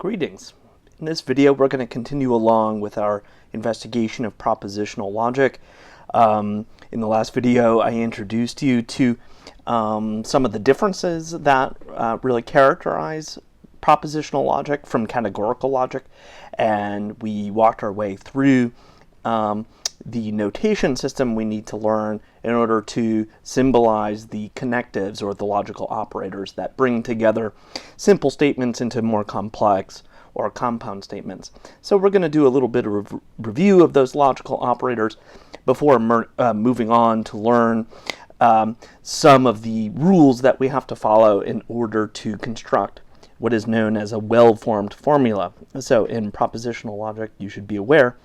Greetings. In this video, we're going to continue along with our investigation of propositional logic. In the last video, I introduced you to some of the differences that really characterize propositional logic from categorical logic, and we walked our way through the notation system we need to learn in order to symbolize the connectives or the logical operators that bring together simple statements into more complex or compound statements. So we're going to do a little bit of review of those logical operators before moving on to learn some of the rules that we have to follow in order to construct what is known as a well-formed formula. So in propositional logic, you should be aware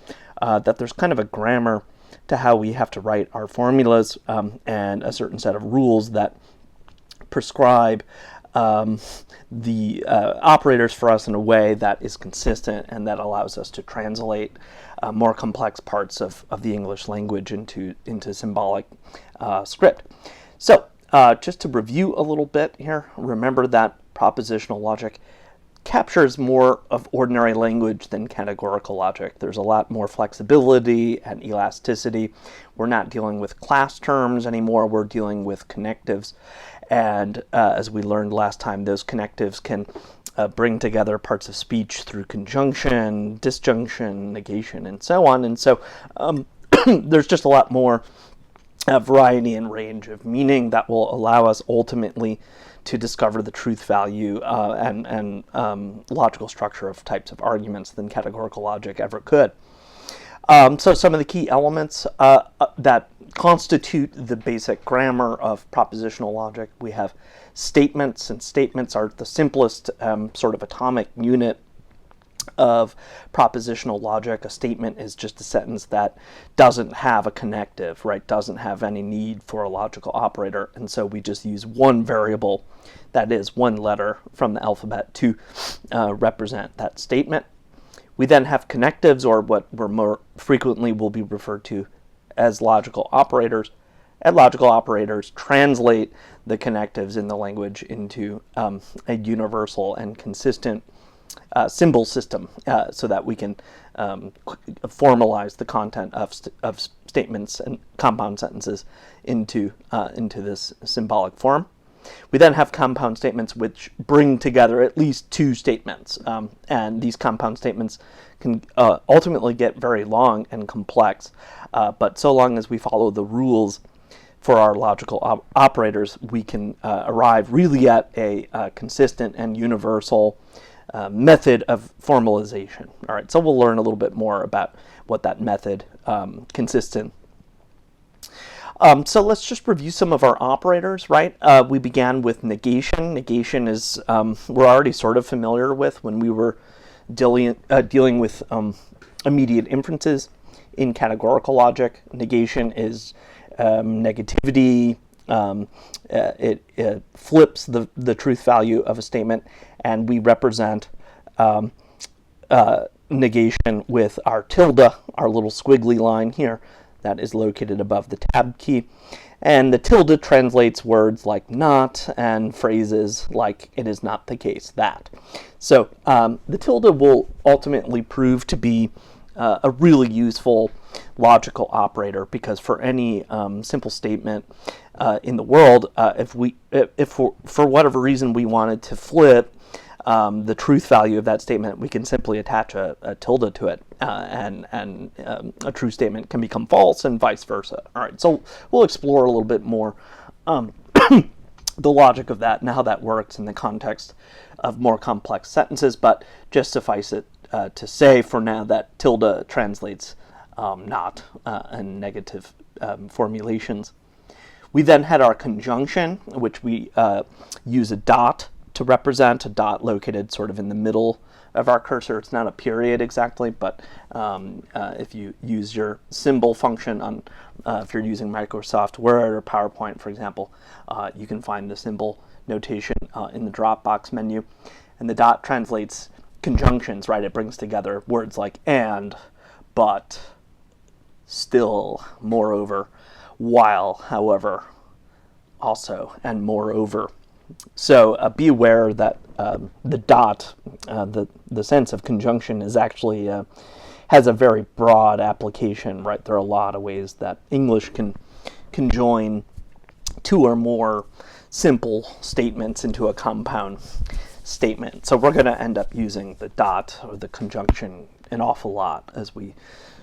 that there's kind of a grammar to how we have to write our formulas and a certain set of rules that prescribe the operators for us in a way that is consistent and that allows us to translate more complex parts of the English language into symbolic script. So just to review a little bit here, remember that propositional logic captures more of ordinary language than categorical logic. There's a lot more flexibility and elasticity. We're not dealing with class terms anymore. We're dealing with connectives. And as we learned last time, those connectives can bring together parts of speech through conjunction, disjunction, negation, and so on. And so there's just a lot more variety and range of meaning that will allow us ultimately to discover the truth value and logical structure of types of arguments than categorical logic ever could. So some of the key elements that constitute the basic grammar of propositional logic, we have statements, and statements are the simplest sort of atomic unit of propositional logic. A statement is just a sentence that doesn't have a connective, right? Doesn't have any need for a logical operator, and so we just use one variable, that is one letter from the alphabet, to represent that statement. We then have connectives, or what more frequently will be referred to as logical operators, and logical operators translate the connectives in the language into a universal and consistent symbol system so that we can formalize the content of statements and compound sentences into this symbolic form. We then have compound statements which bring together at least two statements, and these compound statements can ultimately get very long and complex, but so long as we follow the rules for our logical operators, we can arrive really at a consistent and universal method of formalization. All right, so we'll learn a little bit more about what that method consists in. So let's just review some of our operators, right? We began with negation. Negation is we're already sort of familiar with when we were dealing with immediate inferences in categorical logic. Negation is negativity. It flips the truth value of a statement, and we represent negation with our tilde, our little squiggly line here that is located above the tab key. And the tilde translates words like not and phrases like it is not the case that. So the tilde will ultimately prove to be a really useful logical operator, because for any simple statement in the world, if for whatever reason we wanted to flip the truth value of that statement, we can simply attach a tilde to it, and a true statement can become false and vice versa. All right, so we'll explore a little bit more the logic of that and how that works in the context of more complex sentences, but just suffice it to say for now that tilde translates not and negative formulations. We then had our conjunction, which we use a dot to represent, a dot located sort of in the middle of our cursor. It's not a period exactly, but if you use your symbol function on, if you're using Microsoft Word or PowerPoint, for example, you can find the symbol notation in the Dropbox menu. And the dot translates conjunctions, right? It brings together words like and, but, still, moreover, while, however, also, and moreover. So be aware that the dot, the sense of conjunction, is actually has a very broad application, right? There are a lot of ways that English can join two or more simple statements into a compound statement. So we're going to end up using the dot or the conjunction an awful lot as we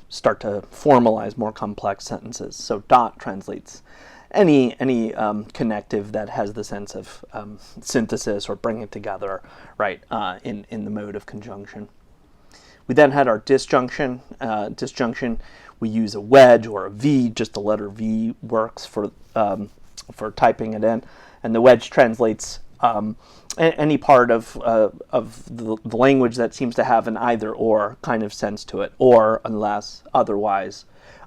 start to formalize more complex sentences. So dot translates any connective that has the sense of synthesis or bringing together, right, in the mode of conjunction. We then had our disjunction. Disjunction, we use a wedge or a V. Just the letter V works for typing it in, and the wedge translates any part of the language that seems to have an either or kind of sense to it, or unless otherwise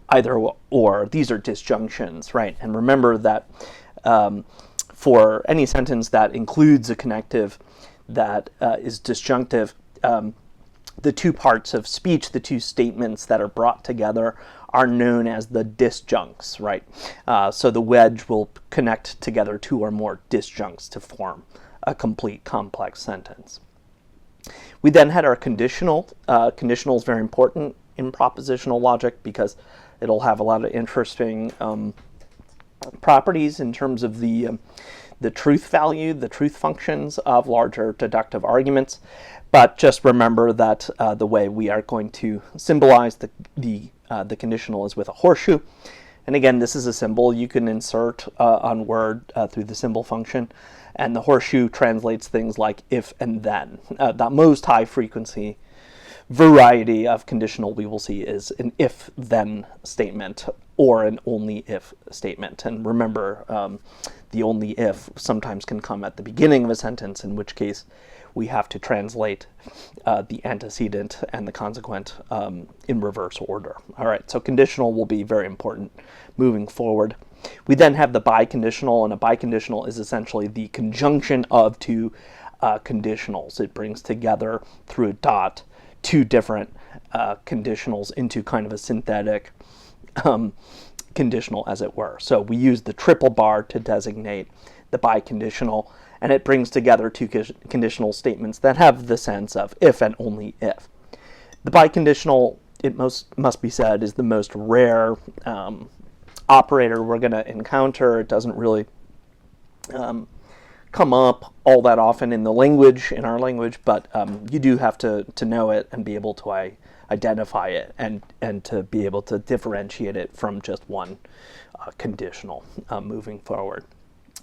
either or. These are disjunctions, right? And remember that for any sentence that includes a connective that is disjunctive, the two parts of speech, the two statements that are brought together, are known as the disjuncts, right? So the wedge will connect together two or more disjuncts to form a complete complex sentence. We then had our conditional. Conditional is very important in propositional logic because it'll have a lot of interesting properties in terms of the truth value, the truth functions of larger deductive arguments. But just remember that the way we are going to symbolize the conditional is with a horseshoe. And again, this is a symbol you can insert on Word through the symbol function. And the horseshoe translates things like if and then. The most high frequency variety of conditional we will see is an if-then statement or an only-if statement. And remember, the only if sometimes can come at the beginning of a sentence, in which case we have to translate the antecedent and the consequent in reverse order. All right, so conditional will be very important moving forward. We then have the biconditional, and a biconditional is essentially the conjunction of two conditionals. It brings together through a dot two different conditionals into kind of a synthetic conditional, as it were. So we use the triple bar to designate the biconditional, and it brings together two conditional statements that have the sense of if and only if. The biconditional, it must be said, is the most rare operator we're going to encounter. It doesn't really come up all that often in our language, but you do have to know it and be able to identify it and to be able to differentiate it from just one conditional moving forward.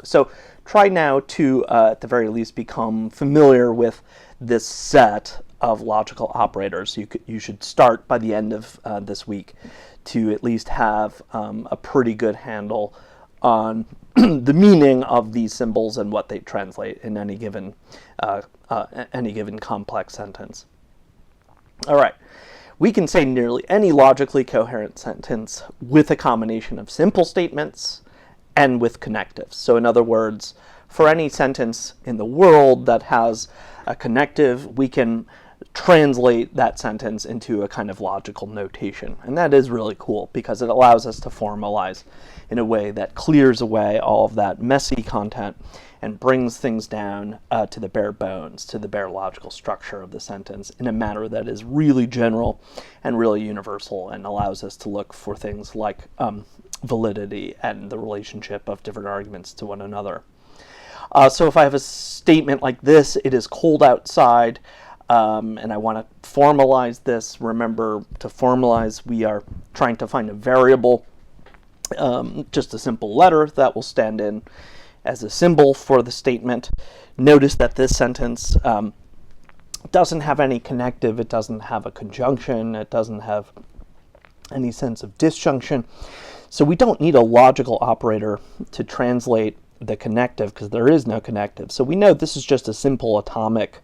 So try now to, at the very least, become familiar with this set of logical operators. You should start by the end of this week to at least have a pretty good handle on the meaning of these symbols and what they translate in any given complex sentence. All right. We can say nearly any logically coherent sentence with a combination of simple statements and with connectives. So in other words, for any sentence in the world that has a connective, we can translate that sentence into a kind of logical notation. And that is really cool because it allows us to formalize in a way that clears away all of that messy content and brings things down to the bare bones, to the bare logical structure of the sentence in a manner that is really general and really universal and allows us to look for things like validity and the relationship of different arguments to one another. So if I have a statement like this, it is cold outside, and I want to formalize this. Remember, to formalize, we are trying to find a variable, just a simple letter that will stand in as a symbol for the statement. Notice that this sentence doesn't have any connective, it doesn't have a conjunction, it doesn't have any sense of disjunction. So we don't need a logical operator to translate the connective because there is no connective. So we know this is just a simple atomic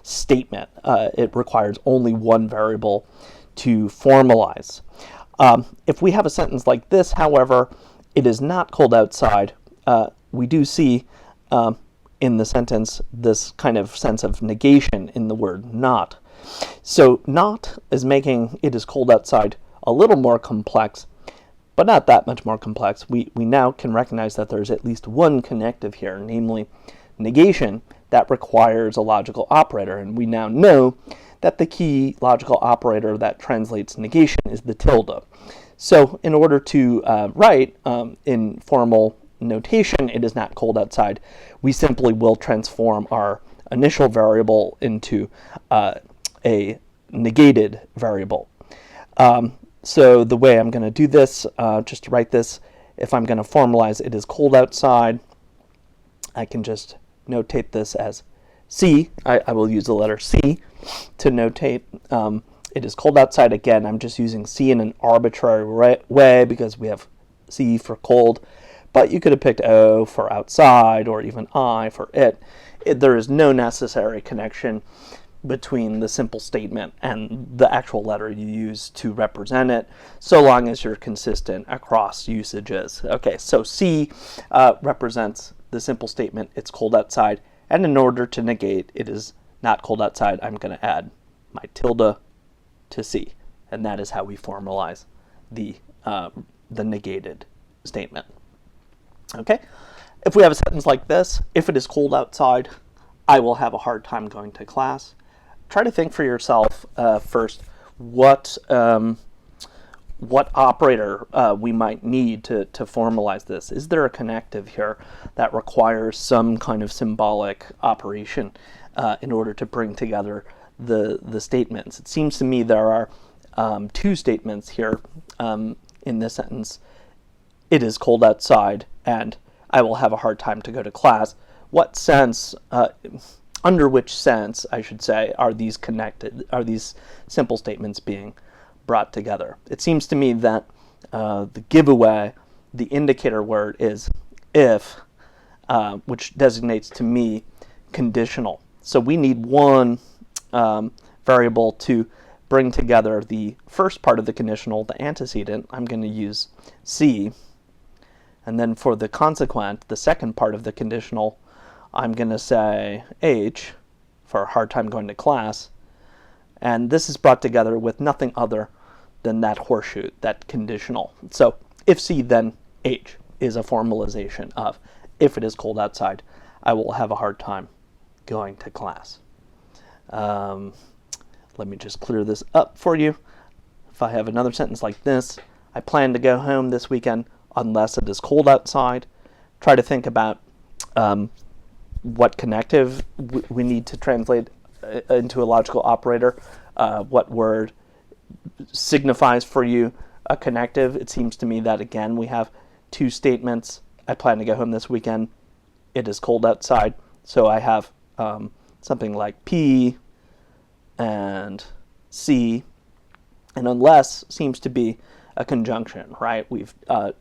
statement. It requires only one variable to formalize. If we have a sentence like this, however, it is not cold outside. We do see in the sentence this kind of sense of negation in the word not. So not is making it is cold outside a little more complex, but not that much more complex. We now can recognize that there's at least one connective here, namely negation, that requires a logical operator. And we now know that the key logical operator that translates negation is the tilde. So in order to write in formal notation, it is not cold outside, we simply will transform our initial variable into a negated variable. So the way I'm going to do this, just to write this, if I'm going to formalize it is cold outside, I can just notate this as C. I will use the letter C to notate it is cold outside. Again, I'm just using C in an arbitrary way because we have C for cold, but you could have picked O for outside or even I for it. There is no necessary connection between the simple statement and the actual letter you use to represent it, so long as you're consistent across usages. Okay, so C represents the simple statement, it's cold outside, and in order to negate it is not cold outside, I'm going to add my tilde to C, and that is how we formalize the negated statement. Okay, if we have a sentence like this, if it is cold outside, I will have a hard time going to class. Try to think for yourself first what operator we might need to formalize this. Is there a connective here that requires some kind of symbolic operation in order to bring together the statements? It seems to me there are two statements here in this sentence. It is cold outside, and I will have a hard time to go to class. What sense, under which sense, I should say, are these connected? Are these simple statements being brought together? It seems to me that the giveaway, the indicator word is if, which designates to me conditional. So we need one variable to bring together the first part of the conditional, the antecedent. I'm going to use C. And then for the consequent, the second part of the conditional, I'm going to say H for a hard time going to class. And this is brought together with nothing other than that horseshoe, that conditional. So if C, then H is a formalization of if it is cold outside, I will have a hard time going to class. Let me just clear this up for you. If I have another sentence like this, I plan to go home this weekend unless it is cold outside. Try to think about what connective we need to translate into a logical operator. What word signifies for you a connective? It seems to me that, again, we have two statements. I plan to go home this weekend. It is cold outside. So I have something like P and C, and unless seems to be a conjunction, right? We've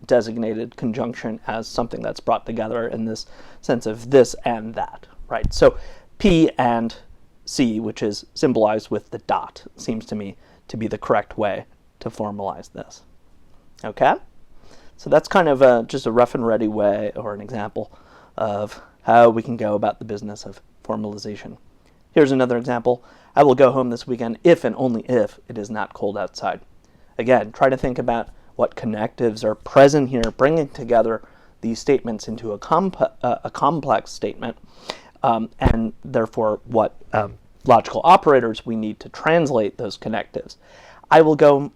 designated conjunction as something that's brought together in this sense of this and that, right? So P and C, which is symbolized with the dot, seems to me to be the correct way to formalize this. Okay? So that's kind of just a rough and ready way, or an example of how we can go about the business of formalization. Here's another example. I will go home this weekend if and only if it is not cold outside. Again, try to think about what connectives are present here, bringing together these statements into a complex statement, and therefore what logical operators we need to translate those connectives. I will go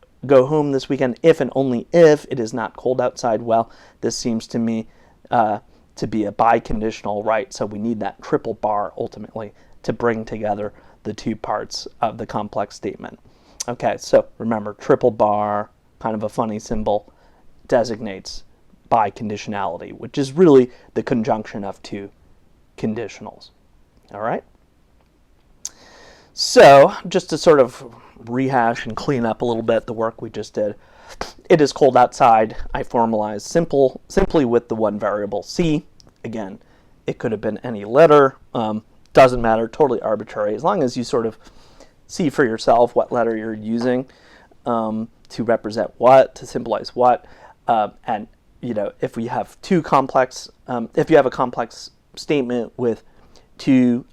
home this weekend if and only if it is not cold outside. Well, this seems to me to be a biconditional, right? So we need that triple bar ultimately to bring together the two parts of the complex statement. Okay, so remember, triple bar, kind of a funny symbol, designates biconditionality, which is really the conjunction of two conditionals. All right? So, just to sort of rehash and clean up a little bit the work we just did, it is cold outside. I formalized simply with the one variable C. Again, it could have been any letter. Doesn't matter, totally arbitrary, as long as you sort of see for yourself what letter you're using to represent what, to symbolize what, and if we have two complex, if you have a complex statement with two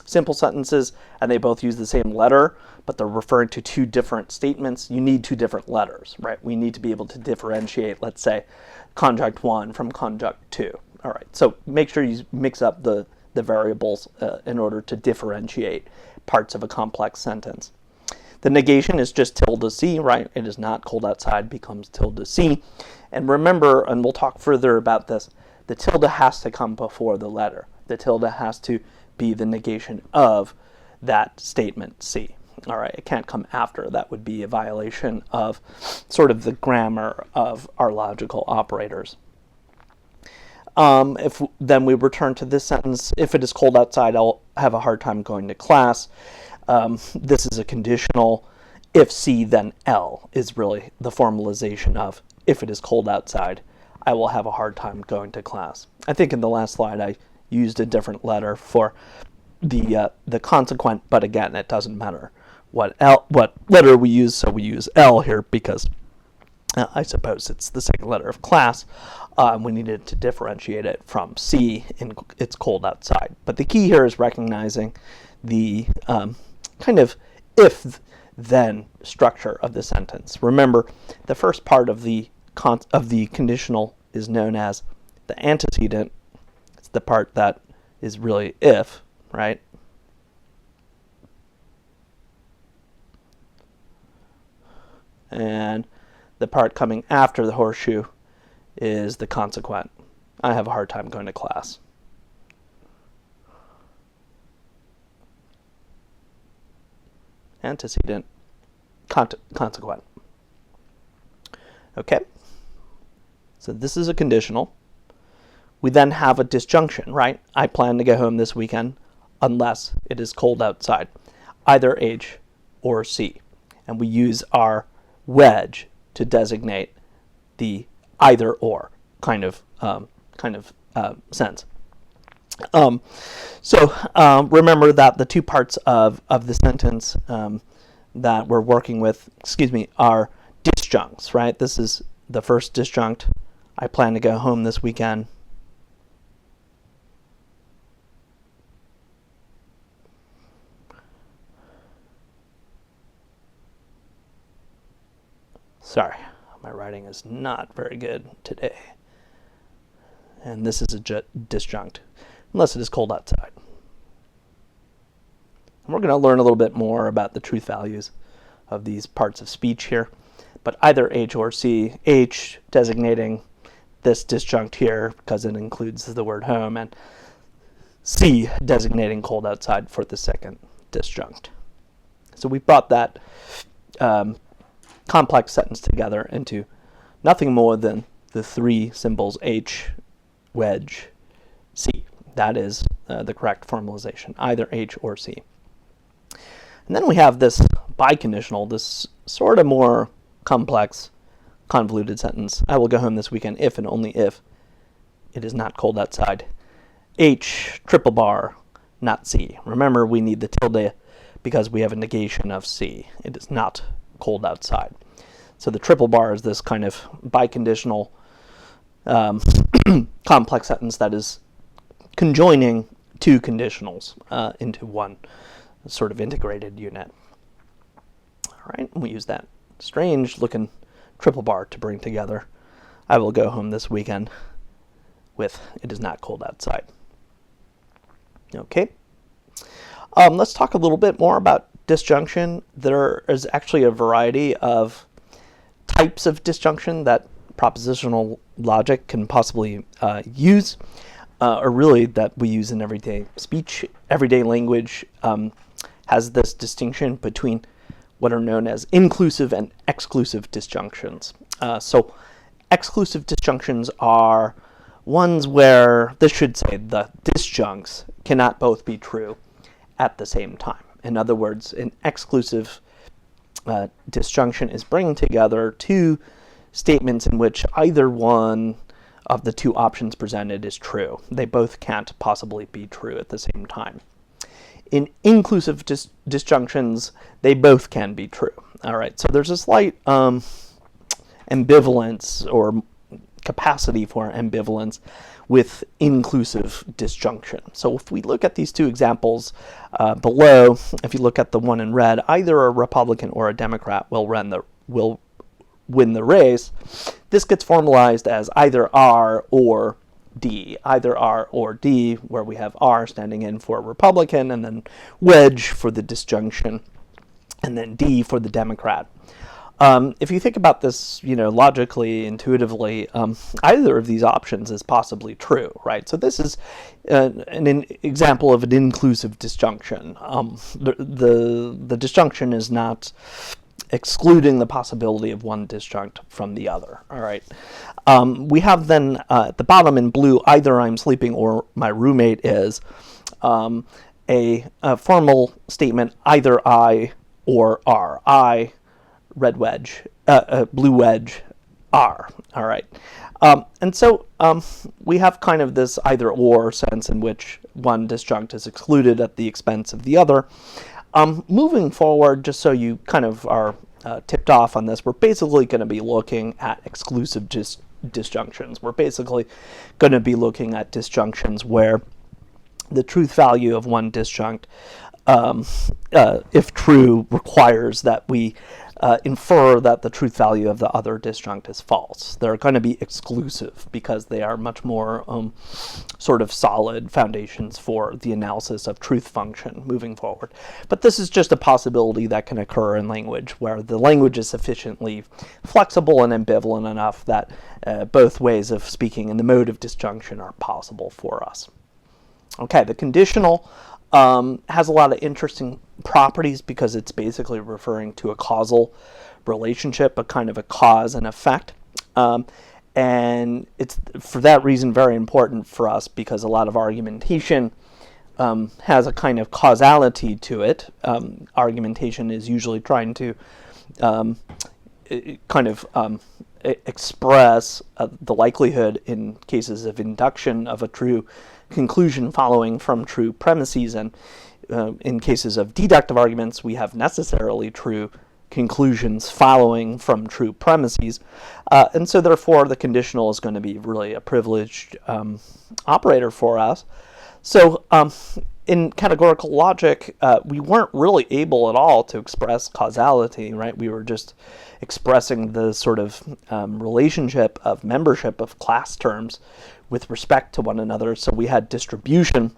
simple sentences and they both use the same letter, but they're referring to two different statements, you need two different letters, right? We need to be able to differentiate, let's say, conjunct 1 from conjunct 2. All right, so make sure you mix up the the variables in order to differentiate parts of a complex sentence. The negation is just tilde C, right? It is not cold outside becomes tilde C. And remember, and we'll talk further about this, the tilde has to come before the letter. The tilde has to be the negation of that statement C. All right, it can't come after. That would be a violation of sort of the grammar of our logical operators. If then we return to this sentence, if it is cold outside, I'll have a hard time going to class. This is a conditional. If C, then L is really the formalization of if it is cold outside, I will have a hard time going to class. I think in the last slide I used a different letter for the consequent, but again, it doesn't matter what letter we use, so we use L here because I suppose it's the second letter of class. We needed to differentiate it from C in it's cold outside. But the key here is recognizing the kind of if-then structure of the sentence. Remember, the first part of the conditional is known as the antecedent. It's the part that is really if, right? And the part coming after the horseshoe is the consequent. I have a hard time going to class. Antecedent, consequent. Okay, so this is a conditional. We then have a disjunction, right? I plan to go home this weekend unless it is cold outside, either H or C. And we use our wedge to designate the either or kind of sense. Remember that the two parts of the sentence that we're working with, are disjuncts, right? This is the first disjunct. I plan to go home this weekend. Sorry, my writing is not very good today. And this is a disjunct, unless it is cold outside. And we're going to learn a little bit more about the truth values of these parts of speech here. But either H or C, H designating this disjunct here because it includes the word home, and C designating cold outside for the second disjunct. So we brought that complex sentence together into nothing more than the three symbols H, wedge, C. That is the correct formalization, either H or C. And then we have this biconditional, this sort of more complex, convoluted sentence. I will go home this weekend if and only if it is not cold outside. H, triple bar, not C. Remember, we need the tilde because we have a negation of C. It is not cold outside. So the triple bar is this kind of biconditional complex sentence that is conjoining two conditionals into one sort of integrated unit. All right, we use that strange looking triple bar to bring together I will go home this weekend with it is not cold outside. Okay. Let's talk a little bit more about disjunction. There is actually a variety of types of disjunction that propositional logic can possibly use, or really that we use in everyday speech. Everyday language has this distinction between what are known as inclusive and exclusive disjunctions. So exclusive disjunctions are ones where, this should say, the disjuncts cannot both be true at the same time. In other words, an exclusive disjunction is bringing together two statements in which either one of the two options presented is true. They both can't possibly be true at the same time. In inclusive disjunctions, they both can be true. All right, so there's a slight ambivalence or capacity for ambivalence with inclusive disjunction. So if we look at these two examples below, if you look at the one in red, either a Republican or a Democrat will win the race. This gets formalized as either are or D, either R or D, where we have R standing in for Republican, and then wedge for the disjunction, and then D for the Democrat. If you think about this, logically, intuitively, either of these options is possibly true, right? So this is an example of an inclusive disjunction. The disjunction is not excluding the possibility of one disjunct from the other, all right? We have then at the bottom in blue, either I'm sleeping or my roommate is, a formal statement, either I or R. I, red wedge, blue wedge, R, all right? And so we have kind of this either or sense in which one disjunct is excluded at the expense of the other. Moving forward, just so you kind of are tipped off on this, we're basically going to be looking at exclusive disjunctions. We're basically going to be looking at disjunctions where the truth value of one disjunct, if true, requires that we infer that the truth value of the other disjunct is false. They're going to be exclusive because they are much more sort of solid foundations for the analysis of truth function moving forward. But this is just a possibility that can occur in language where the language is sufficiently flexible and ambivalent enough that both ways of speaking in the mode of disjunction are possible for us. Okay, the conditional has a lot of interesting properties because it's basically referring to a causal relationship, a kind of a cause and effect. And it's for that reason very important for us because a lot of argumentation has a kind of causality to it. Argumentation is usually trying to express the likelihood in cases of induction of a true conclusion following from true premises, and in cases of deductive arguments, we have necessarily true conclusions following from true premises, and so therefore the conditional is going to be really a privileged operator for us. So in categorical logic, we weren't really able at all to express causality, right? We were just expressing the sort of relationship of membership of class terms with respect to one another. So we had distribution,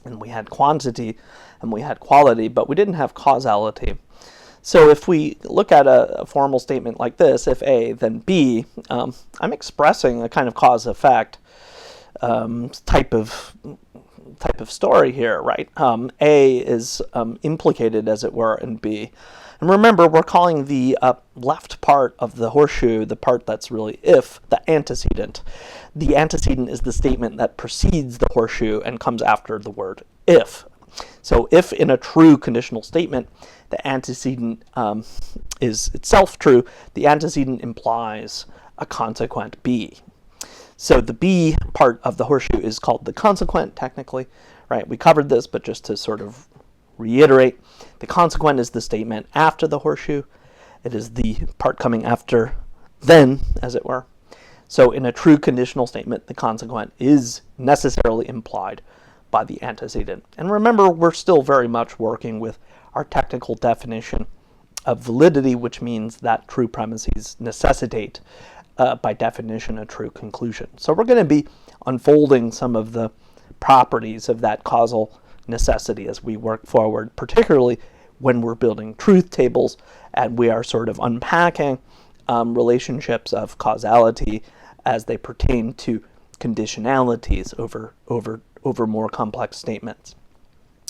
and we had quantity, and we had quality, but we didn't have causality. So if we look at a formal statement like this, if A, then B, I'm expressing a kind of cause-effect type of story here, right? A is implicated, as it were, in B. And remember, we're calling the left part of the horseshoe, the part that's really if, the antecedent. The antecedent is the statement that precedes the horseshoe and comes after the word if. So if in a true conditional statement, the antecedent is itself true, the antecedent implies a consequent B. So the B part of the horseshoe is called the consequent, technically, right? We covered this, but just to sort of reiterate, the consequent is the statement after the horseshoe. It is the part coming after then, as it were. So in a true conditional statement, the consequent is necessarily implied by the antecedent. And remember, we're still very much working with our technical definition of validity, which means that true premises necessitate, by definition, a true conclusion. So we're going to be unfolding some of the properties of that causal necessity as we work forward, particularly when we're building truth tables and we are sort of unpacking relationships of causality as they pertain to conditionalities over more complex statements.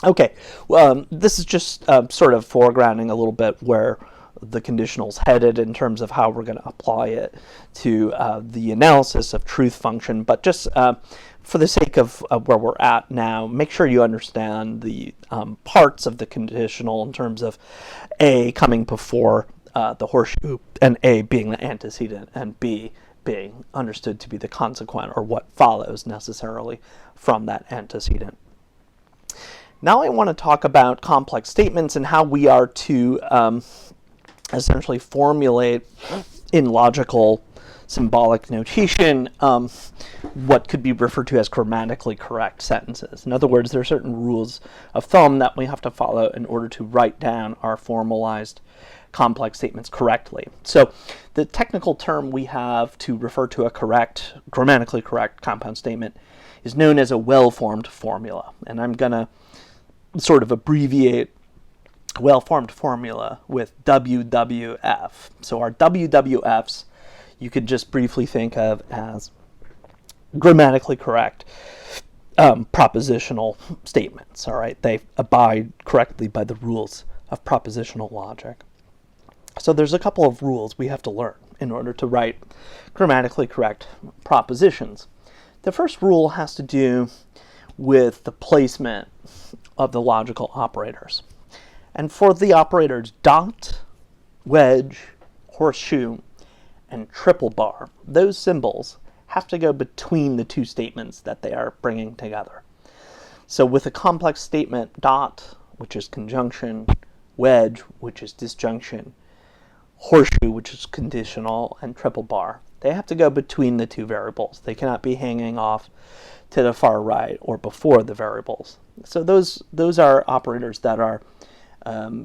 Okay, well, this is just sort of foregrounding a little bit where the conditional's headed in terms of how we're going to apply it to the analysis of truth function, but just for the sake of where we're at now, make sure you understand the parts of the conditional in terms of A coming before the horseshoe, and A being the antecedent, and B being understood to be the consequent, or what follows necessarily from that antecedent. Now I want to talk about complex statements and how we are to essentially formulate in logical symbolic notation, what could be referred to as grammatically correct sentences. In other words, there are certain rules of thumb that we have to follow in order to write down our formalized complex statements correctly. So the technical term we have to refer to a correct, grammatically correct compound statement is known as a well-formed formula. And I'm going to sort of abbreviate well-formed formula with WWF. So our WWFs you could just briefly think of as grammatically correct propositional statements. All right, they abide correctly by the rules of propositional logic. So there's a couple of rules we have to learn in order to write grammatically correct propositions. The first rule has to do with the placement of the logical operators. And for the operators dot, wedge, horseshoe, and triple bar, those symbols have to go between the two statements that they are bringing together. So with a complex statement, dot, which is conjunction, wedge, which is disjunction, horseshoe, which is conditional, and triple bar, they have to go between the two variables. They cannot be hanging off to the far right or before the variables. So those are operators that are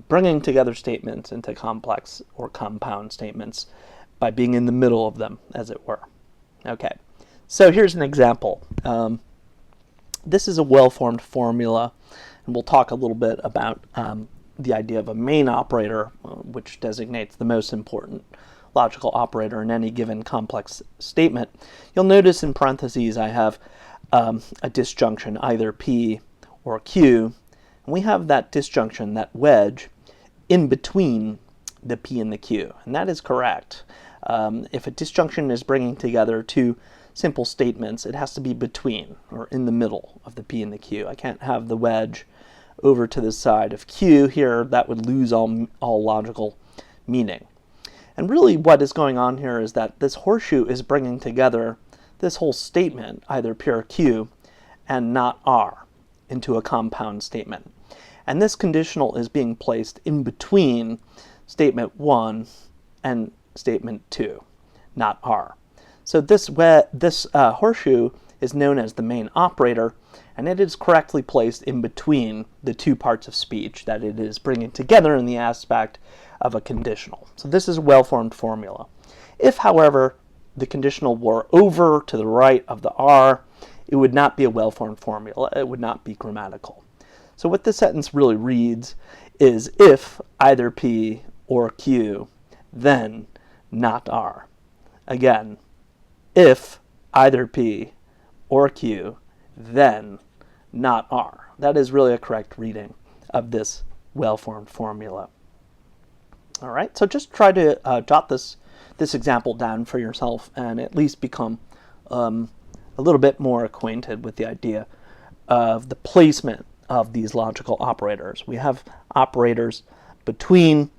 bringing together statements into complex or compound statements by being in the middle of them, as it were. Okay, so here's an example. This is a well-formed formula, and we'll talk a little bit about the idea of a main operator, which designates the most important logical operator in any given complex statement. You'll notice in parentheses I have a disjunction, either P or Q, and we have that disjunction, that wedge, in between the P and the Q, and that is correct. If a disjunction is bringing together two simple statements, it has to be between or in the middle of the P and the Q. I can't have the wedge over to the side of Q here. That would lose all logical meaning. And really what is going on here is that this horseshoe is bringing together this whole statement, either P or Q, and not R, into a compound statement. And this conditional is being placed in between statement 1 and statement 2, not R. So this horseshoe is known as the main operator, and it is correctly placed in between the two parts of speech that it is bringing together in the aspect of a conditional. So this is a well-formed formula. If, however, the conditional were over to the right of the R, it would not be a well-formed formula. It would not be grammatical. So what this sentence really reads is if either P or Q, then not R. Again, if either P or Q, then not R. That is really a correct reading of this well-formed formula. All right, so just try to jot this example down for yourself and at least become a little bit more acquainted with the idea of the placement of these logical operators. We have operators between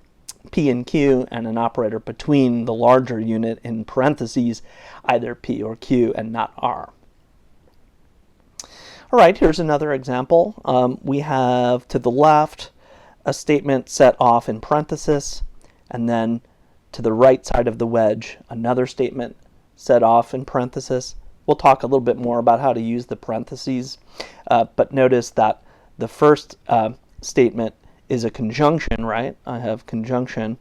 P and Q and an operator between the larger unit in parentheses, either P or Q and not R. All right, here's another example. We have to the left a statement set off in parenthesis, and then to the right side of the wedge, another statement set off in parenthesis. We'll talk a little bit more about how to use the parentheses, but notice that the first statement is a conjunction, right? I have conjunction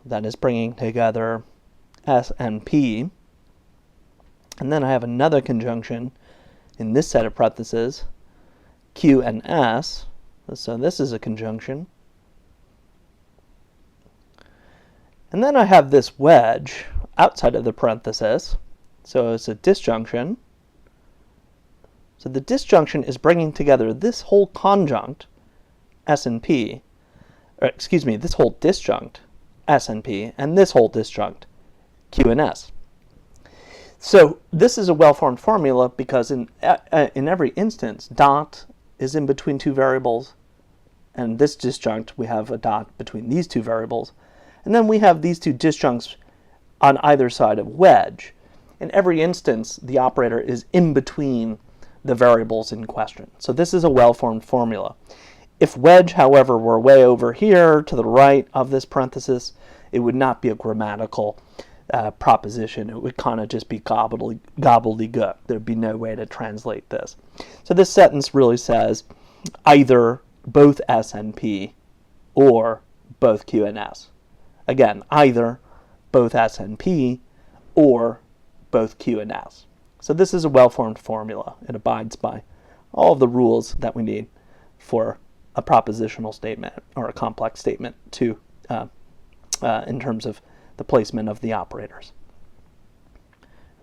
that is bringing together S and P, and then I have another conjunction in this set of parentheses, Q and S. So this is a conjunction. And then I have this wedge outside of the parenthesis, so it's a disjunction. So the disjunction is bringing together this whole conjunct, S and P, or excuse me, this whole disjunct, S and P, and this whole disjunct, Q and S. So this is a well-formed formula because in every instance, dot is in between two variables, and this disjunct, we have a dot between these two variables. And then we have these two disjuncts on either side of wedge. In every instance, the operator is in between the variables in question. So this is a well-formed formula. If wedge, however, were way over here to the right of this parenthesis, it would not be a grammatical proposition. It would kind of just be gobbledygook. There'd be no way to translate this. So this sentence really says either both S and P or both Q and S. Again, either both S and P or both Q and S. So this is a well-formed formula. It abides by all of the rules that we need for a propositional statement or a complex statement to in terms of the placement of the operators.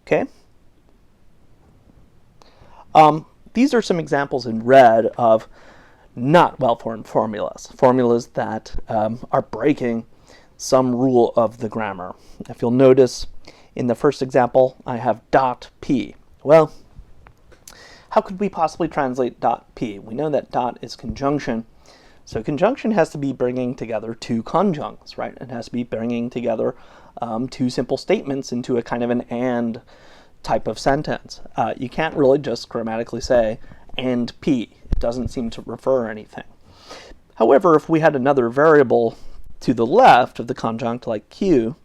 Okay. These are some examples in red of not well-formed formulas that are breaking some rule of the grammar. If you'll notice, in the first example, I have dot P. Well, how could we possibly translate dot P? We know that dot is conjunction. So conjunction has to be bringing together two conjuncts, right? It has to be bringing together two simple statements into a kind of an and type of sentence. You can't really just grammatically say and P. It doesn't seem to refer anything. However, if we had another variable to the left of the conjunct like Q,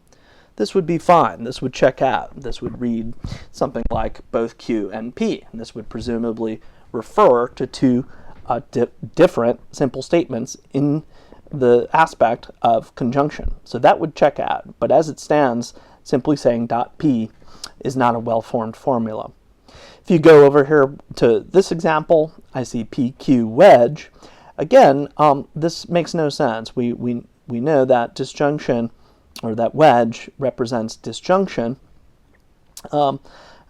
this would be fine. This would check out. This would read something like both Q and P. And this would presumably refer to two different simple statements in the aspect of conjunction. So that would check out. But as it stands, simply saying dot P is not a well-formed formula. If you go over here to this example, I see PQ wedge. Again, this makes no sense. We know that disjunction, or that wedge, represents disjunction. And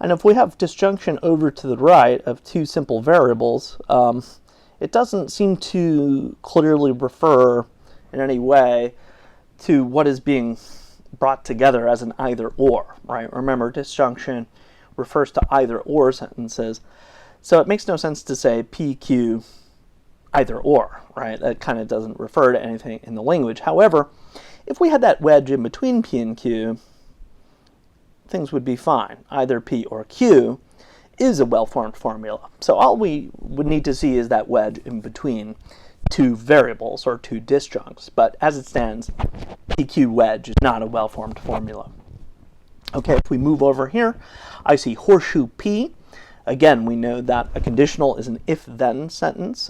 if we have disjunction over to the right of two simple variables, it doesn't seem to clearly refer in any way to what is being brought together as an either or, right? Remember, disjunction refers to either or sentences. So it makes no sense to say PQ either or, right? That kind of doesn't refer to anything in the language. However, if we had that wedge in between P and Q, things would be fine. Either P or Q is a well-formed formula. So all we would need to see is that wedge in between two variables or two disjuncts. But as it stands, PQ wedge is not a well-formed formula. Okay, if we move over here, I see horseshoe P. Again, we know that a conditional is an if-then sentence.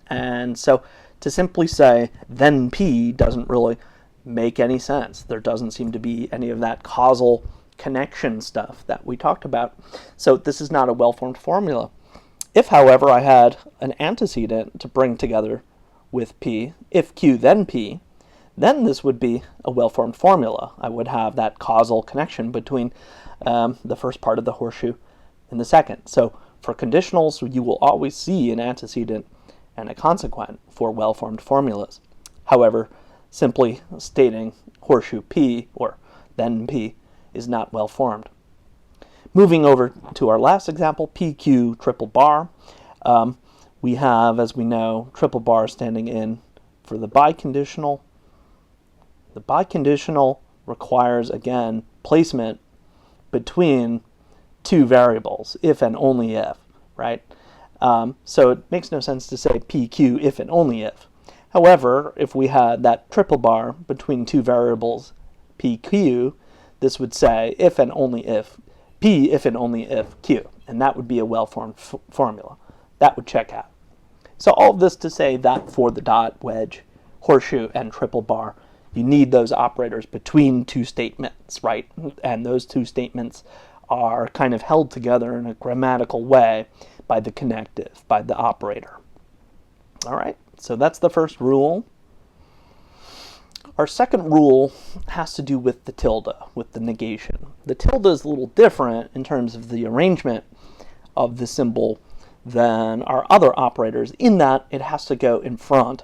And so to simply say then P doesn't really make any sense. There doesn't seem to be any of that causal connection stuff that we talked about. So this is not a well-formed formula. If, however, I had an antecedent to bring together with P, if Q then P, then this would be a well-formed formula. I would have that causal connection between the first part of the horseshoe and the second. So for conditionals, you will always see an antecedent and a consequent for well-formed formulas. However, simply stating horseshoe P or then P is not well formed. Moving over to our last example, PQ triple bar. We have, as we know, triple bar standing in for the biconditional. The biconditional requires, again, placement between two variables, if and only if, right? So it makes no sense to say PQ if and only if. However, if we had that triple bar between two variables, PQ, this would say if and only if, P if and only if Q. And that would be a well-formed formula. That would check out. So all of this to say that for the dot, wedge, horseshoe, and triple bar, you need those operators between two statements, right? And those two statements are kind of held together in a grammatical way by the connective, by the operator. All right, so that's the first rule. Our second rule has to do with the tilde, with the negation. The tilde is a little different in terms of the arrangement of the symbol than our other operators, in that it has to go in front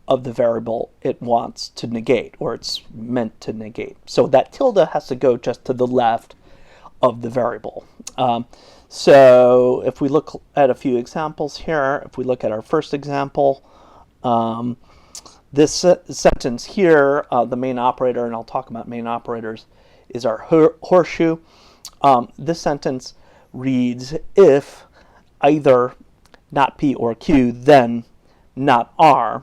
of the variable it wants to negate, or it's meant to negate. So that tilde has to go just to the left of the variable. So if we look at a few examples here, if we look at our first example, this sentence here, the main operator, and I'll talk about main operators, is our horseshoe. This sentence reads, if either not P or Q, then not R.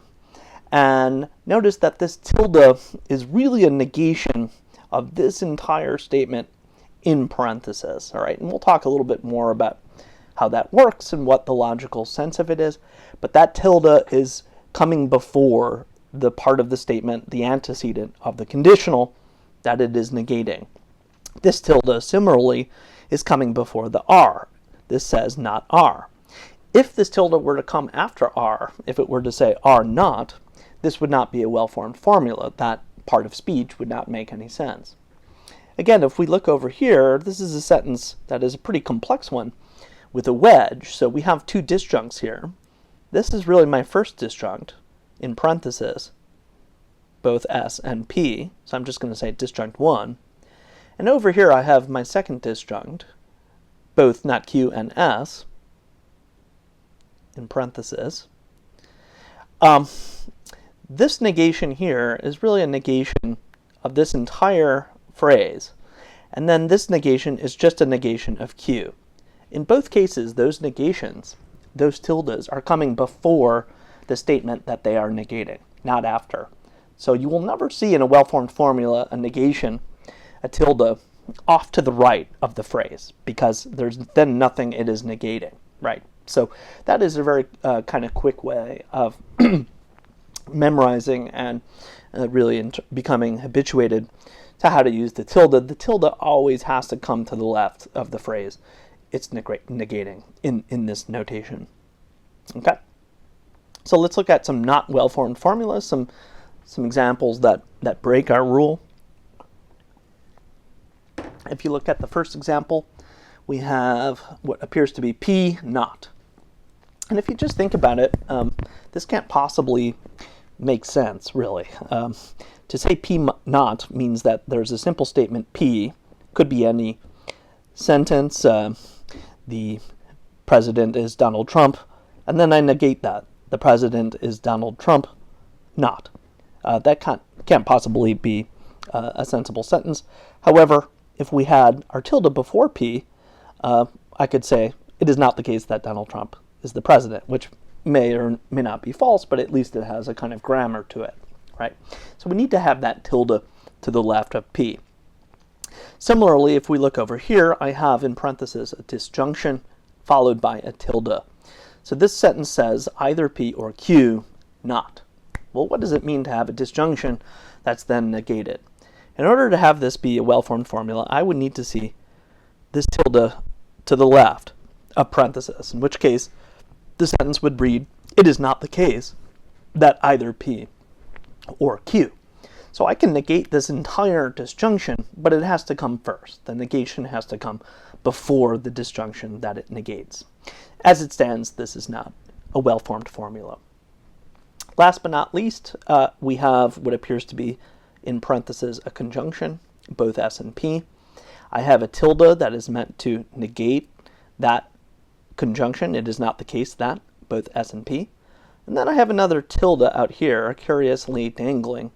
And notice that this tilde is really a negation of this entire statement in parentheses, all right? And we'll talk a little bit more about how that works and what the logical sense of it is, but that tilde is coming before the part of the statement, the antecedent of the conditional that it is negating. This tilde, similarly, is coming before the are. This says not are. If this tilde were to come after are, if it were to say are not, this would not be a well-formed formula. That part of speech would not make any sense. Again, if we look over here, this is a sentence that is a pretty complex one with a wedge. So we have two disjuncts here. This is really my first disjunct in parentheses, both S and P. So I'm just going to say disjunct 1. And over here I have my second disjunct, both not Q and S, in parentheses. This negation here is really a negation of this entire phrase. And then this negation is just a negation of Q. In both cases, those negations, those tildes, are coming before the statement that they are negating, not after. So you will never see in a well-formed formula a negation, a tilde, off to the right of the phrase, because there's then nothing it is negating, right? So that is a very kind of quick way of memorizing and really becoming habituated to how to use the tilde. The tilde always has to come to the left of the phrase. It's negating in this notation. Okay? So let's look at some not well-formed formulas, some examples that break our rule. If you look at the first example, we have what appears to be P not. And if you just think about it, this can't possibly make sense, really. To say P not means that there's a simple statement P, could be any sentence, the president is Donald Trump, and then I negate that. The president is Donald Trump not. That can't possibly be a sensible sentence. However, if we had our tilde before P, I could say it is not the case that Donald Trump is the president, which may or may not be false, but at least it has a kind of grammar to it, right? So we need to have that tilde to the left of P. Similarly, if we look over here, I have in parentheses a disjunction followed by a tilde. So this sentence says either P or Q not. Well, what does it mean to have a disjunction that's then negated? In order to have this be a well-formed formula, I would need to see this tilde to the left of parentheses, in which case the sentence would read, it is not the case that either P or Q. So I can negate this entire disjunction, but it has to come first. The negation has to come before the disjunction that it negates. As it stands, this is not a well-formed formula. Last but not least, we have what appears to be in parentheses a conjunction, both S and P. I have a tilde that is meant to negate that conjunction. It is not the case that both S and P. And then I have another tilde out here, curiously dangling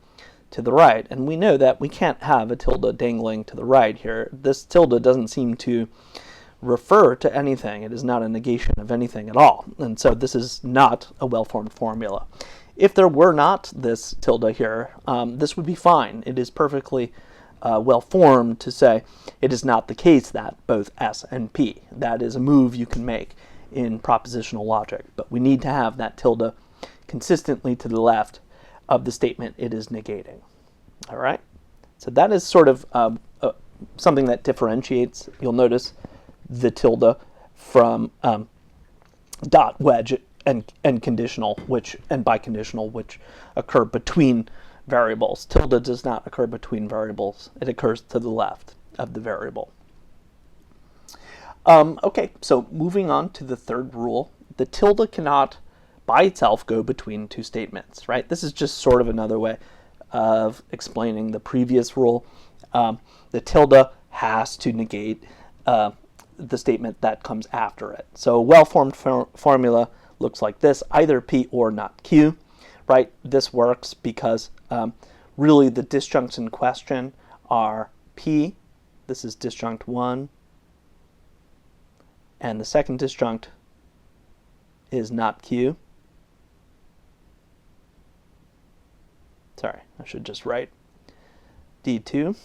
to the right. And we know that we can't have a tilde dangling to the right here. This tilde doesn't seem to refer to anything. It is not a negation of anything at all. And so this is not a well-formed formula. If there were not this tilde here, this would be fine. It is perfectly well-formed to say it is not the case that both S and P. That is a move you can make in propositional logic. But we need to have that tilde consistently to the left of the statement it is negating. All right? So that is sort of something that differentiates, you'll notice, the tilde from dot, wedge, and conditional, and biconditional, which occur between variables. Tilde does not occur between variables. It occurs to the left of the variable. Okay, so moving on to the third rule, the tilde cannot by itself go between two statements, right? This is just sort of another way of explaining the previous rule. The tilde has to negate the statement that comes after it. So a well-formed formula looks like this, either P or not Q, right? This works because really the disjuncts in question are P, this is disjunct 1, and the second disjunct is not Q. Sorry, I should just write D2.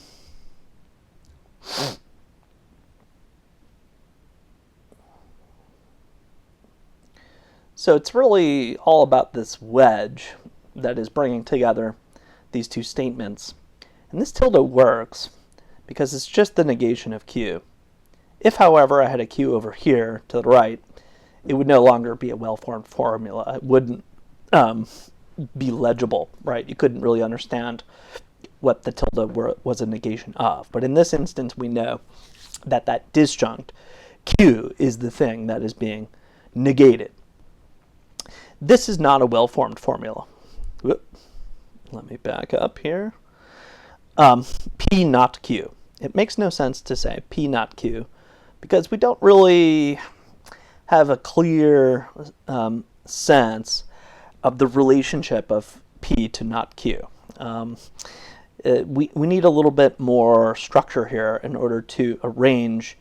So it's really all about this wedge that is bringing together these two statements. And this tilde works because it's just the negation of Q. If, however, I had a Q over here to the right, it would no longer be a well-formed formula. It wouldn't be legible, right? You couldn't really understand what the tilde was a negation of. But in this instance, we know that that disjunct Q is the thing that is being negated. This is not a well-formed formula. Whoop. Let me back up here. P not Q. It makes no sense to say P not Q because we don't really have a clear sense of the relationship of P to not Q. We need a little bit more structure here in order to arrange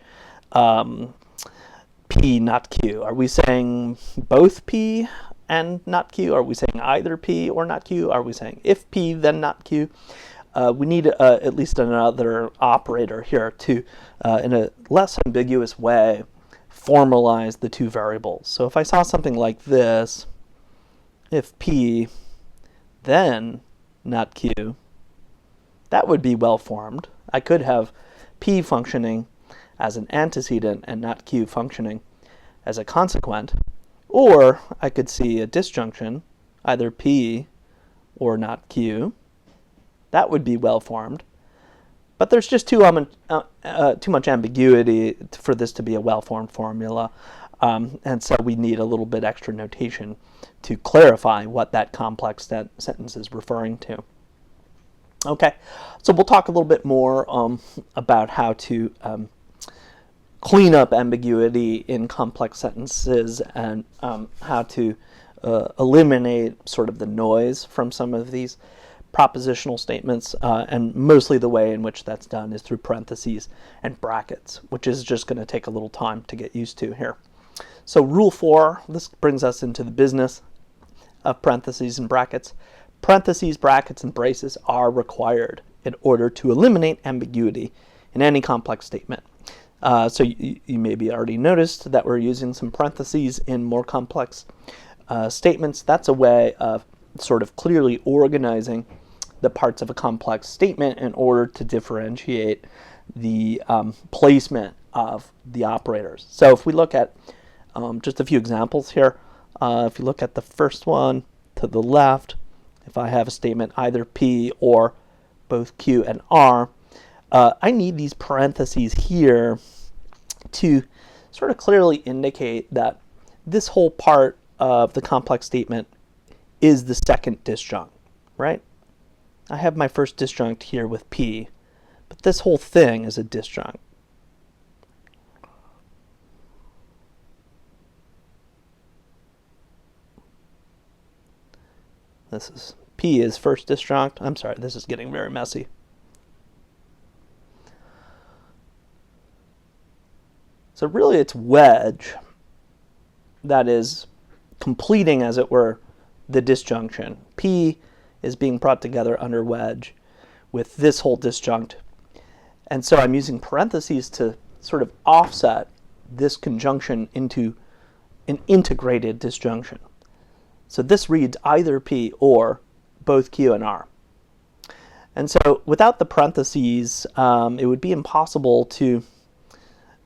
P not Q. Are we saying both P and not Q? Are we saying either P or not Q? Are we saying if P then not Q? We need at least another operator here to, in a less ambiguous way, formalize the two variables. So if I saw something like this, if P then not Q, that would be well formed. I could have P functioning as an antecedent and not Q functioning as a consequent. Or I could see a disjunction, either P or not Q. That would be well formed. But there's just too much ambiguity for this to be a well-formed formula. And so we need a little bit extra notation to clarify what that complex sentence is referring to. Okay, so we'll talk a little bit more about how to clean up ambiguity in complex sentences and how to eliminate sort of the noise from some of these propositional statements, and mostly the way in which that's done is through parentheses and brackets, which is just going to take a little time to get used to here. So rule 4, this brings us into the business of parentheses and brackets. Parentheses, brackets, and braces are required in order to eliminate ambiguity in any complex statement. So you maybe already noticed that we're using some parentheses in more complex statements. That's a way of sort of clearly organizing the parts of a complex statement in order to differentiate the placement of the operators. So if we look at just a few examples here, if you look at the first one to the left, if I have a statement either P or both Q and R, I need these parentheses here to sort of clearly indicate that this whole part of the complex statement is the second disjunct, right? I have my first disjunct here with P, but this whole thing is a disjunct. This is P is first disjunct. I'm sorry, this is getting very messy. So really it's wedge that is completing, as it were, the disjunction. P is being brought together under wedge with this whole disjunct. And so I'm using parentheses to sort of offset this conjunction into an integrated disjunction. So this reads either P or both Q and R. And so without the parentheses, it would be impossible to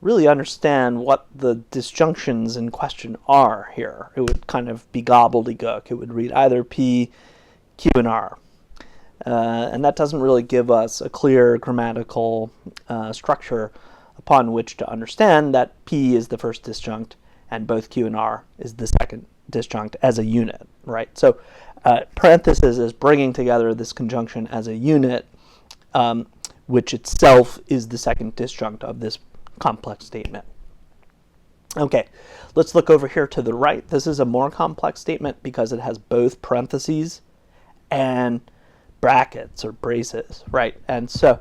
really understand what the disjunctions in question are here. It would kind of be gobbledygook. It would read either P, Q, and R. And that doesn't really give us a clear grammatical structure upon which to understand that P is the first disjunct and both Q and R is the second disjunct as a unit, right? So parenthesis is bringing together this conjunction as a unit, which itself is the second disjunct of this complex statement. Okay, let's look over here to the right. This is a more complex statement because it has both parentheses and brackets or braces, right? And so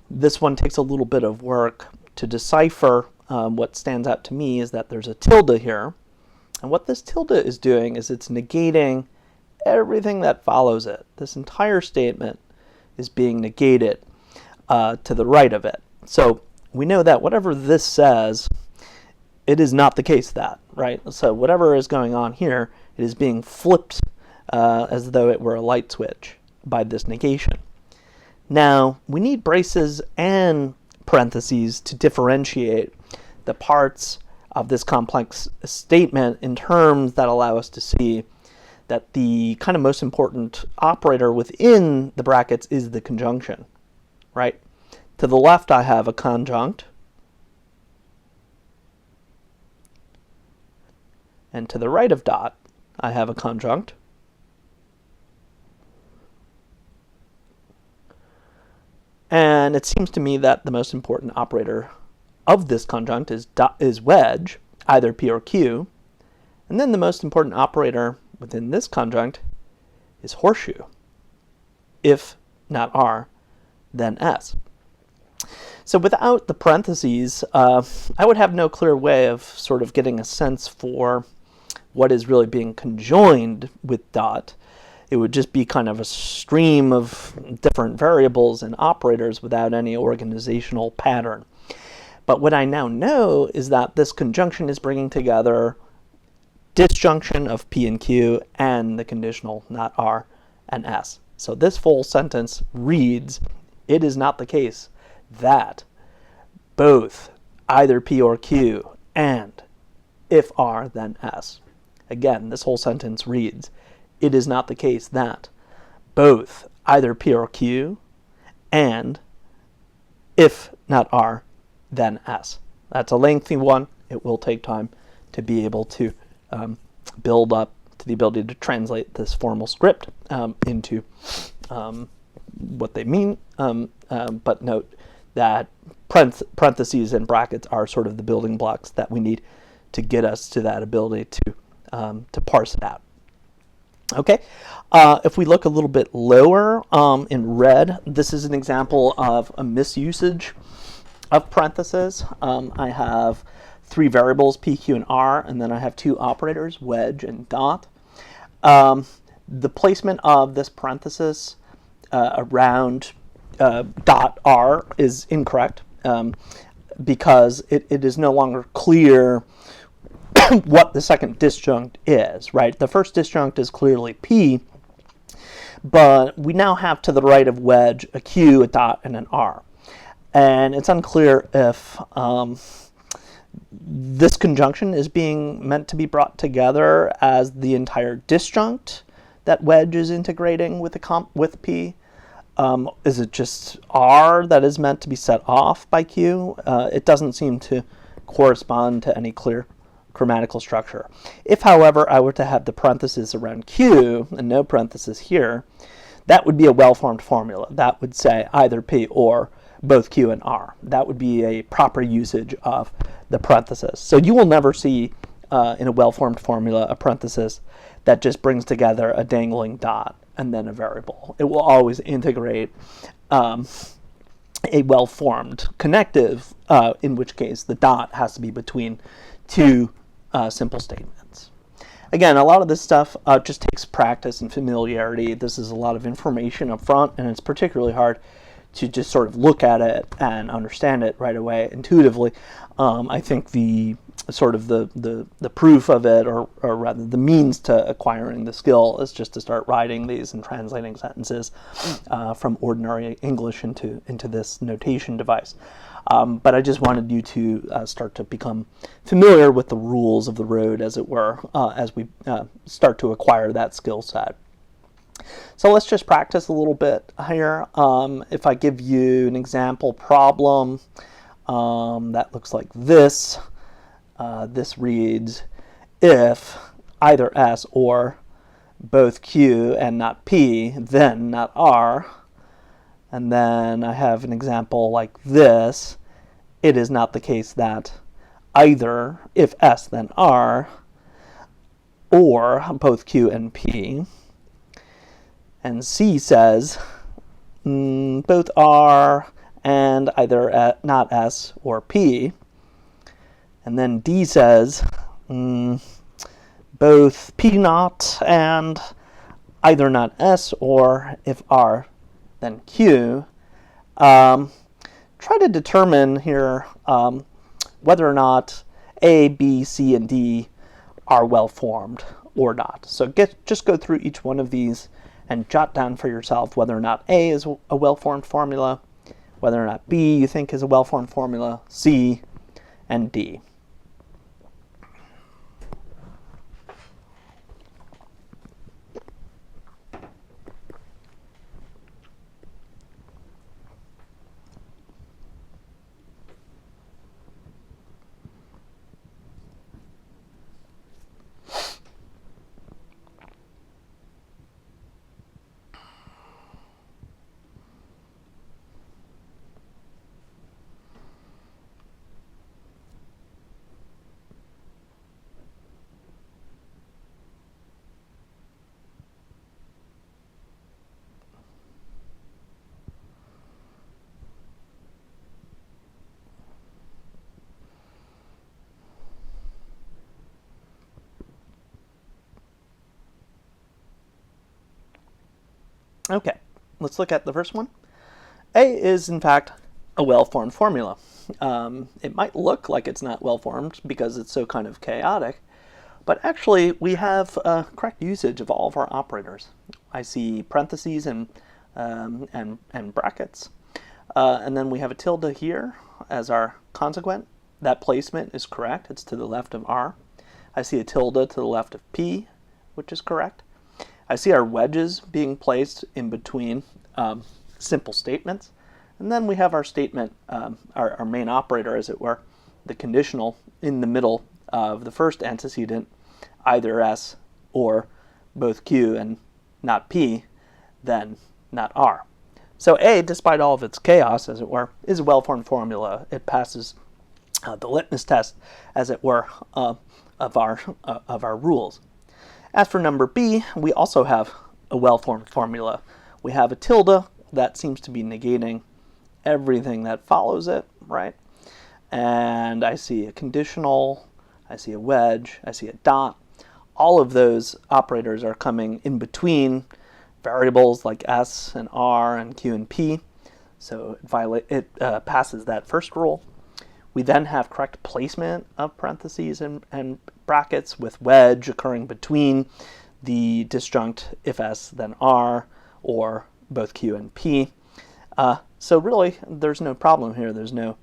this one takes a little bit of work to decipher. What stands out to me is that there's a tilde here. And what this tilde is doing is it's negating everything that follows it. This entire statement is being negated to the right of it. So we know that whatever this says, it is not the case that, right? So whatever is going on here, it is being flipped as though it were a light switch by this negation. Now, we need braces and parentheses to differentiate the parts of this complex statement in terms that allow us to see that the kind of most important operator within the brackets is the conjunction, right? To the left, I have a conjunct, and to the right of dot, I have a conjunct. And it seems to me that the most important operator of this conjunct is wedge, either P or Q. And then the most important operator within this conjunct is horseshoe. If not R, then S. So without the parentheses, I would have no clear way of sort of getting a sense for what is really being conjoined with dot. It would just be kind of a stream of different variables and operators without any organizational pattern. But what I now know is that this conjunction is bringing together disjunction of P and Q and the conditional not R and S. So this full sentence reads, it is not the case that both either P or Q and if R then S. Again, this whole sentence reads, it is not the case that both either P or Q and if not R then S. That's a lengthy one. It will take time to be able to build up to the ability to translate this formal script into what they mean. But note that parentheses and brackets are sort of the building blocks that we need to get us to that ability to parse it out. Okay, if we look a little bit lower in red, this is an example of a misusage of parentheses. I have three variables, P, Q, and R, and then I have two operators, wedge and dot. The placement of this parenthesis around dot R is incorrect because it is no longer clear what the second disjunct is, right? The first disjunct is clearly P, but we now have to the right of wedge a Q, a dot, and an R. And it's unclear if this conjunction is being meant to be brought together as the entire disjunct that wedge is integrating with P. Is it just R that is meant to be set off by Q? It doesn't seem to correspond to any clear grammatical structure. If, however, I were to have the parentheses around Q and no parentheses here, that would be a well-formed formula. That would say either P or both Q and R. That would be a proper usage of the parentheses. So you will never see in a well-formed formula a parenthesis that just brings together a dangling dot and then a variable. It will always integrate a well-formed connective, in which case the dot has to be between two simple statements. Again, a lot of this stuff just takes practice and familiarity. This is a lot of information up front, and it's particularly hard to just sort of look at it and understand it right away intuitively. I think the sort of the proof of it, or rather the means to acquiring the skill, is just to start writing these and translating sentences from ordinary English into this notation device. But I just wanted you to start to become familiar with the rules of the road, as it were, as we start to acquire that skill set. So let's just practice a little bit here. If I give you an example problem that looks like this, this reads, if either S or both Q and not P, then not R. And then I have an example like this. It is not the case that either if S then R or both Q and P. And C says both R and either not S or P. And then D says both P not and either not S or if R then Q. try to determine here whether or not A, B, C, and D are well formed or not. So just go through each one of these and jot down for yourself whether or not A is a well-formed formula, whether or not B you think is a well-formed formula, C, and D. Okay, let's look at the first one. A is, in fact, a well-formed formula. It might look like it's not well-formed because it's so kind of chaotic, but actually we have correct usage of all of our operators. I see parentheses and brackets, and then we have a tilde here as our consequent. That placement is correct. It's to the left of R. I see a tilde to the left of P, which is correct. I see our wedges being placed in between simple statements. And then we have our statement, our main operator, as it were, the conditional in the middle of the first antecedent, either S or both Q and not P, then not R. So A, despite all of its chaos, as it were, is a well-formed formula. It passes the litmus test, as it were, of our rules. As for number B, we also have a well-formed formula. We have a tilde that seems to be negating everything that follows it, right? And I see a conditional, I see a wedge, I see a dot. All of those operators are coming in between variables like S and R and Q and P. So it passes that first rule. We then have correct placement of parentheses and brackets with wedge occurring between the disjunct if S then R or both Q and P. So really there's no problem here. There's no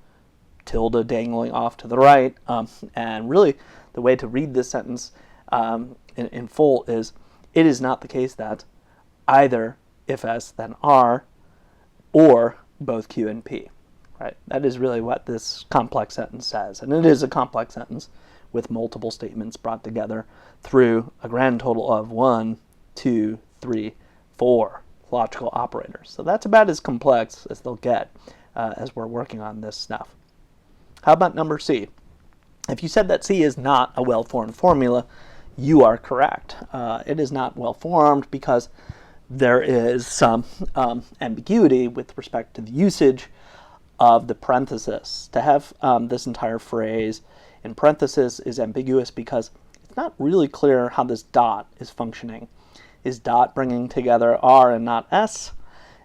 tilde dangling off to the right. And really the way to read this sentence in full is it is not the case that either if S then R or both Q and P. Right? That is really what this complex sentence says. And it is a complex sentence with multiple statements brought together through a grand total of 1, 2, 3, 4 logical operators. So that's about as complex as they'll get as we're working on this stuff. How about number C? If you said that C is not a well-formed formula, you are correct. It is not well-formed because there is some ambiguity with respect to the usage of the parenthesis. To have this entire phrase in parenthesis is ambiguous because it's not really clear how this dot is functioning. Is dot bringing together R and not S?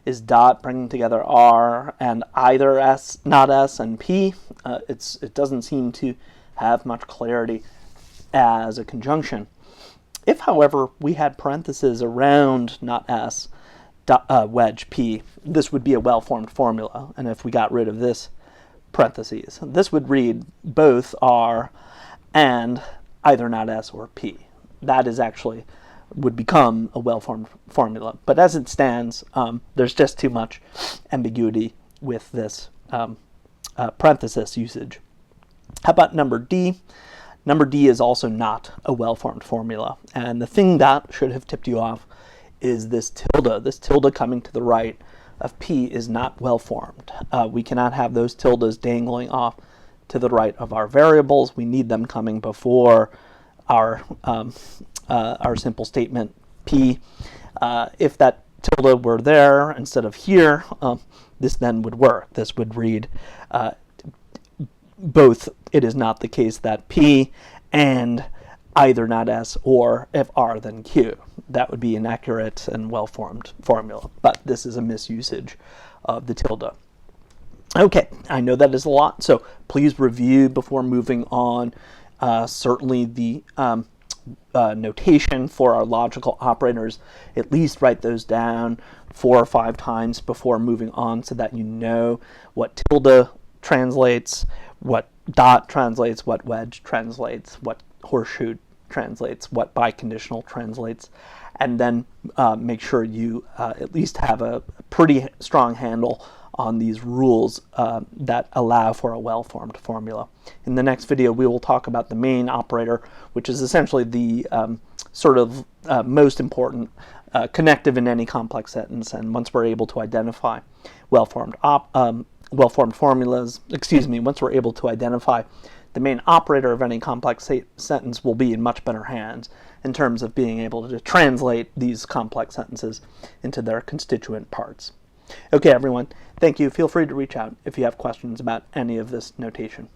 Is dot bringing together R and either S, not S, and P? It doesn't seem to have much clarity as a conjunction. If, however, we had parentheses around not S, wedge P, this would be a well-formed formula. And if we got rid of this parentheses, this would read both R and either not S or P. That is actually would become a well-formed formula. But as it stands, there's just too much ambiguity with this parenthesis usage. How about number D? Number D is also not a well-formed formula. And the thing that should have tipped you off is this tilde. This tilde coming to the right of P is not well-formed. We cannot have those tildes dangling off to the right of our variables. We need them coming before our simple statement P. If that tilde were there instead of here, this then would work. This would read both it is not the case that P and either not S or if R then Q. That would be an accurate and well-formed formula, but this is a misusage of the tilde. Okay, I know that is a lot, so please review before moving on. Certainly the notation for our logical operators, at least write those down 4 or 5 times before moving on so that you know what tilde translates, what dot translates, what wedge translates, what horseshoe translates, what biconditional translates, and then make sure you at least have a pretty strong handle on these rules that allow for a well-formed formula. In the next video, we will talk about the main operator, which is essentially the sort of most important connective in any complex sentence. And once we're able to identify well-formed formulas, once we're able to identify the main operator of any complex sentence, we'll be in much better hands in terms of being able to translate these complex sentences into their constituent parts. Okay, everyone, thank you. Feel free to reach out if you have questions about any of this notation.